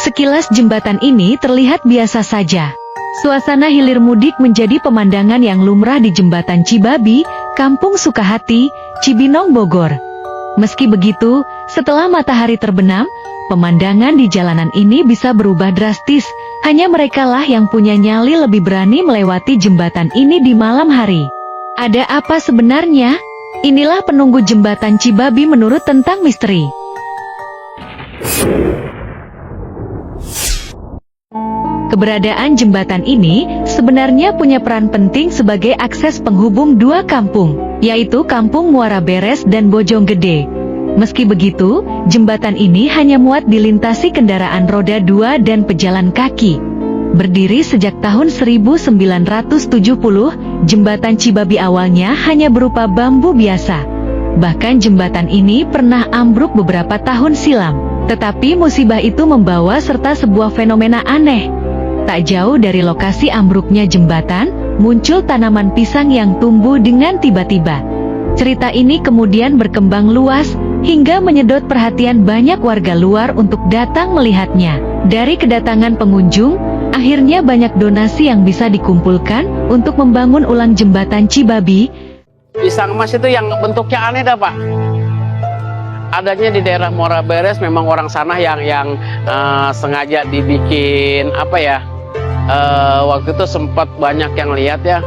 Sekilas jembatan ini terlihat biasa saja. Suasana hilir mudik menjadi pemandangan yang lumrah di Jembatan Cibabi, Kampung Sukahati, Cibinong, Bogor. Meski begitu, setelah matahari terbenam, pemandangan di jalanan ini bisa berubah drastis. Hanya merekalah yang punya nyali lebih berani melewati jembatan ini di malam hari. Ada apa sebenarnya? Inilah penunggu Jembatan Cibabi menurut tentang misteri. Keberadaan jembatan ini sebenarnya punya peran penting sebagai akses penghubung dua kampung, yaitu Kampung Muara Beres dan Bojonggede. Meski begitu, jembatan ini hanya muat dilintasi kendaraan roda 2 dan pejalan kaki. Berdiri sejak tahun 1970, jembatan Cibabi awalnya hanya berupa bambu biasa. Bahkan jembatan ini pernah ambruk beberapa tahun silam. Tetapi musibah itu membawa serta sebuah fenomena aneh. Tak jauh dari lokasi ambruknya jembatan, muncul tanaman pisang yang tumbuh dengan tiba-tiba. Cerita ini kemudian berkembang luas, hingga menyedot perhatian banyak warga luar untuk datang melihatnya. Dari kedatangan pengunjung, akhirnya banyak donasi yang bisa dikumpulkan untuk membangun ulang jembatan Cibabi. Pisang emas itu yang bentuknya aneh dah, Pak. Adanya di daerah Muara Beres, memang orang sana yang sengaja dibikin apa ya? Waktu itu sempat banyak yang lihat ya,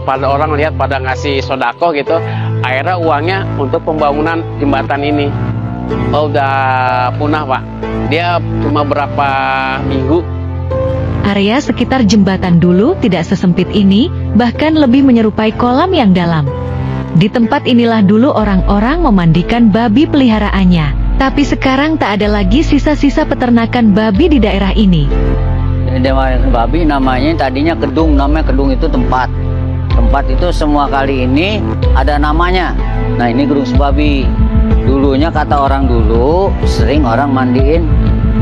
pada orang lihat pada ngasih sodako gitu. Akhirnya uangnya untuk pembangunan jembatan ini. Udah punah, Pak. Dia cuma berapa minggu. Area sekitar jembatan dulu tidak sesempit ini, bahkan lebih menyerupai kolam yang dalam. Di tempat inilah dulu orang-orang memandikan babi peliharaannya. Tapi sekarang tak ada lagi sisa-sisa peternakan babi di daerah ini. Daerah babi namanya tadinya Kedung, namanya Kedung itu tempat. Tempat itu semua kali ini ada namanya. Nah, ini Gedung Sebabi. Dulunya kata orang dulu sering orang mandiin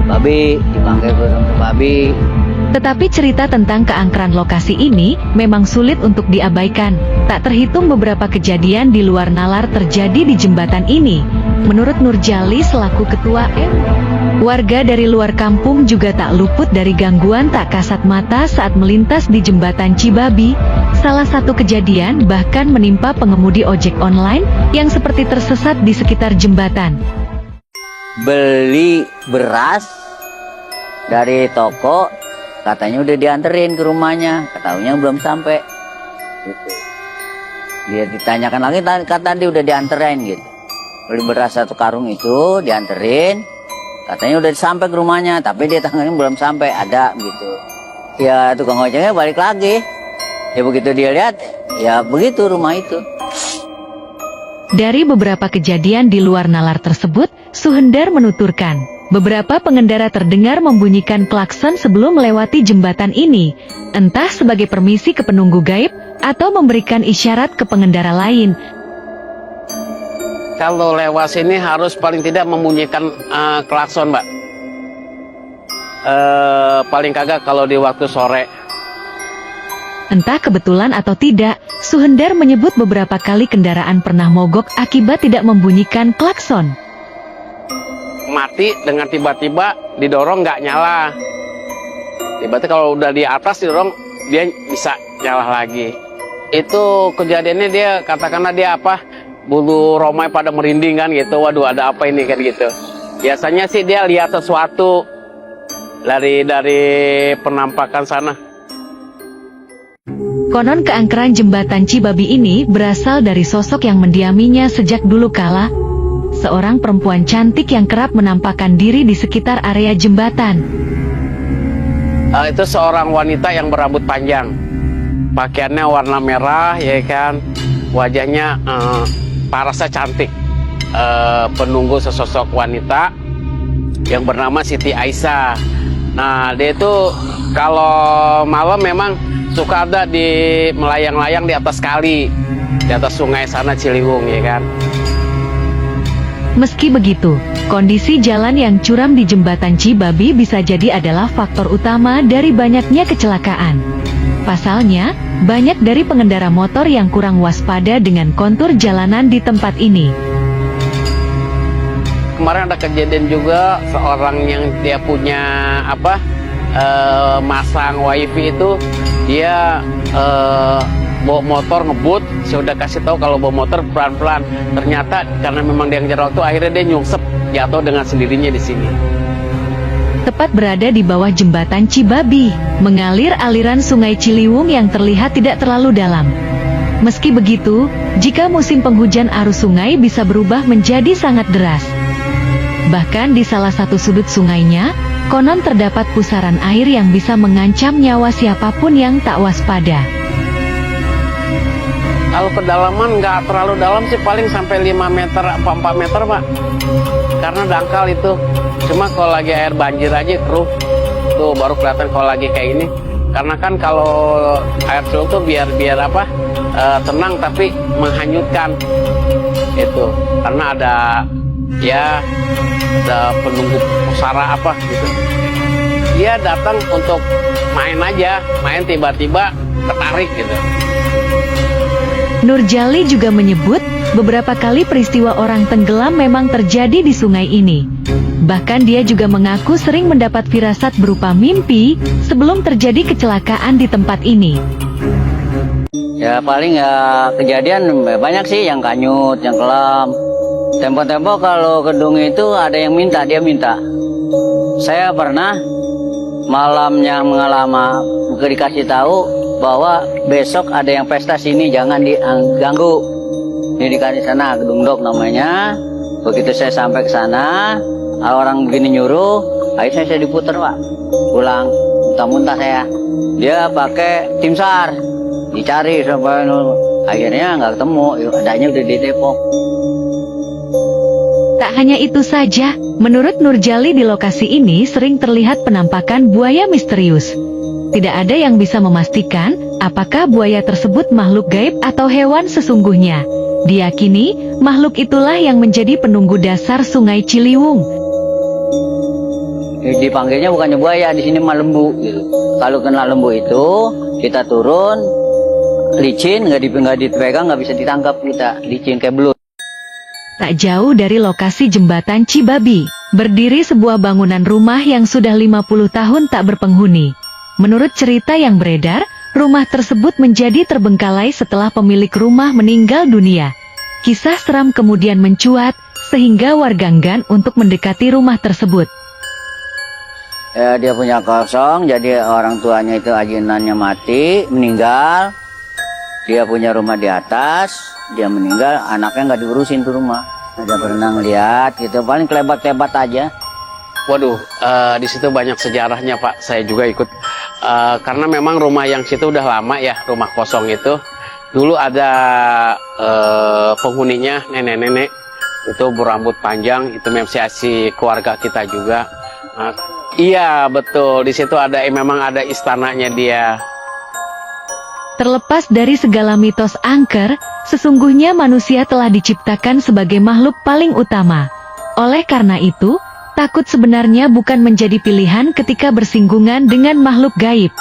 babi, dipanggil Gedung Sebabi. Tetapi cerita tentang keangkeran lokasi ini memang sulit untuk diabaikan. Tak terhitung beberapa kejadian di luar nalar terjadi di jembatan ini. Menurut Nurjali selaku ketua M, warga dari luar kampung juga tak luput dari gangguan tak kasat mata saat melintas di jembatan Cibabi. Salah satu kejadian bahkan menimpa pengemudi ojek online yang seperti tersesat di sekitar jembatan. Beli beras dari toko, katanya udah dianterin ke rumahnya, ketahuinya belum sampai. Gitu. Dia ditanyakan lagi, kata dia udah dianterin gitu. Beli beras 1 karung itu dianterin, katanya udah sampai ke rumahnya, tapi dia tangannya belum sampai, ada gitu. Ya tukang ojeknya balik lagi. Ya begitu dia lihat, ya begitu rumah itu. Dari beberapa kejadian di luar nalar tersebut, Suhendar menuturkan, beberapa pengendara terdengar membunyikan klakson sebelum melewati jembatan ini, entah sebagai permisi ke penunggu gaib, atau memberikan isyarat ke pengendara lain. Kalau lewat sini harus paling tidak membunyikan klakson, Mbak. Paling kagak kalau di waktu sore. Entah kebetulan atau tidak, Suhendar menyebut beberapa kali kendaraan pernah mogok akibat tidak membunyikan klakson. Mati dengan tiba-tiba didorong nggak nyala. Tiba-tiba kalau udah di atas didorong, dia bisa nyala lagi. Itu kejadiannya dia, katakanlah dia apa, bulu romai pada merinding kan gitu. Waduh, ada apa ini kan gitu. Biasanya sih dia lihat sesuatu dari penampakan sana. Konon keangkeran jembatan Cibabi ini berasal dari sosok yang mendiaminya sejak dulu kala. Seorang perempuan cantik yang kerap menampakkan diri di sekitar area jembatan. Itu seorang wanita yang berambut panjang. Pakaiannya warna merah, ya kan. Wajahnya parasnya cantik. Penunggu sesosok wanita yang bernama Siti Aisyah. Nah, dia itu kalau malam memang suka ada di melayang-layang di atas kali, di atas sungai sana Ciliwung, ya kan. Meski begitu, kondisi jalan yang curam di jembatan Cibabi bisa jadi adalah faktor utama dari banyaknya kecelakaan. Pasalnya, banyak dari pengendara motor yang kurang waspada dengan kontur jalanan di tempat ini. kemarin ada kejadian juga seorang yang dia punya masang wifi itu, dia bawa motor ngebut. Saya udah kasih tahu kalau bawa motor pelan-pelan. Ternyata karena memang dia ngejar waktu, akhirnya dia nyungsep jatuh dengan sendirinya di sini. Tepat berada di bawah jembatan Cibabi, mengalir aliran sungai Ciliwung yang terlihat tidak terlalu dalam. Meski begitu, jika musim penghujan arus sungai bisa berubah menjadi sangat deras. Bahkan di salah satu sudut sungainya, konon terdapat pusaran air yang bisa mengancam nyawa siapapun yang tak waspada. Kalau kedalaman nggak terlalu dalam sih, paling sampai 5 meter apa 4 meter Pak. Karena dangkal itu. Cuma kalau lagi air banjir aja keruh. Tuh baru kelihatan kalau lagi kayak ini. Karena kan kalau air curug tuh biar tenang tapi menghanyutkan. Itu. Karena ada penunggu pusara gitu. Dia datang untuk main aja, main tiba-tiba tertarik gitu. Nurjali juga menyebut, beberapa kali peristiwa orang tenggelam memang terjadi di sungai ini. Bahkan dia juga mengaku sering mendapat firasat berupa mimpi sebelum terjadi kecelakaan di tempat ini. Ya paling kejadian banyak sih, yang kanyut, yang kelam. Tempo-tempo kalau gedung itu ada yang minta, dia minta. Saya pernah malamnya mengalami, dikasih tahu bahwa besok ada yang pesta sini, jangan diganggu. Ini dikasih sana, gedung dok namanya. Begitu saya sampai ke sana, orang begini nyuruh, akhirnya saya diputer Pak, pulang, muntah-muntah saya. Dia pakai tim SAR, dicari sampai akhirnya nggak ketemu, adanya udah di Depok. Tak hanya itu saja, menurut Nurjali di lokasi ini sering terlihat penampakan buaya misterius. Tidak ada yang bisa memastikan apakah buaya tersebut makhluk gaib atau hewan sesungguhnya. Diyakini, makhluk itulah yang menjadi penunggu dasar sungai Ciliwung. Dipanggilnya bukannya buaya, di sini mah lembu gitu. Kalau kena lembu itu, kita turun, licin, nggak dipegang, nggak bisa ditangkap kita, licin kayak belut. Tak jauh dari lokasi jembatan Cibabi, berdiri sebuah bangunan rumah yang sudah 50 tahun tak berpenghuni. Menurut cerita yang beredar, rumah tersebut menjadi terbengkalai setelah pemilik rumah meninggal dunia. Kisah seram kemudian mencuat, sehingga warga enggan untuk mendekati rumah tersebut. Dia punya kosong, jadi orang tuanya itu ajinannya mati, meninggal. Dia punya rumah di atas, dia meninggal, anaknya nggak diurusin tuh rumah. Ada pernah ngeliat gitu, paling kelebat-kelebat aja. Waduh, di situ banyak sejarahnya Pak. Saya juga ikut. Karena memang rumah yang situ udah lama ya, rumah kosong itu. Dulu ada penghuninya, nenek-nenek. Itu berambut panjang, itu memang keluarga kita juga. Iya, betul. Di situ memang ada istananya dia. Terlepas dari segala mitos angker, sesungguhnya manusia telah diciptakan sebagai makhluk paling utama. Oleh karena itu, takut sebenarnya bukan menjadi pilihan ketika bersinggungan dengan makhluk gaib.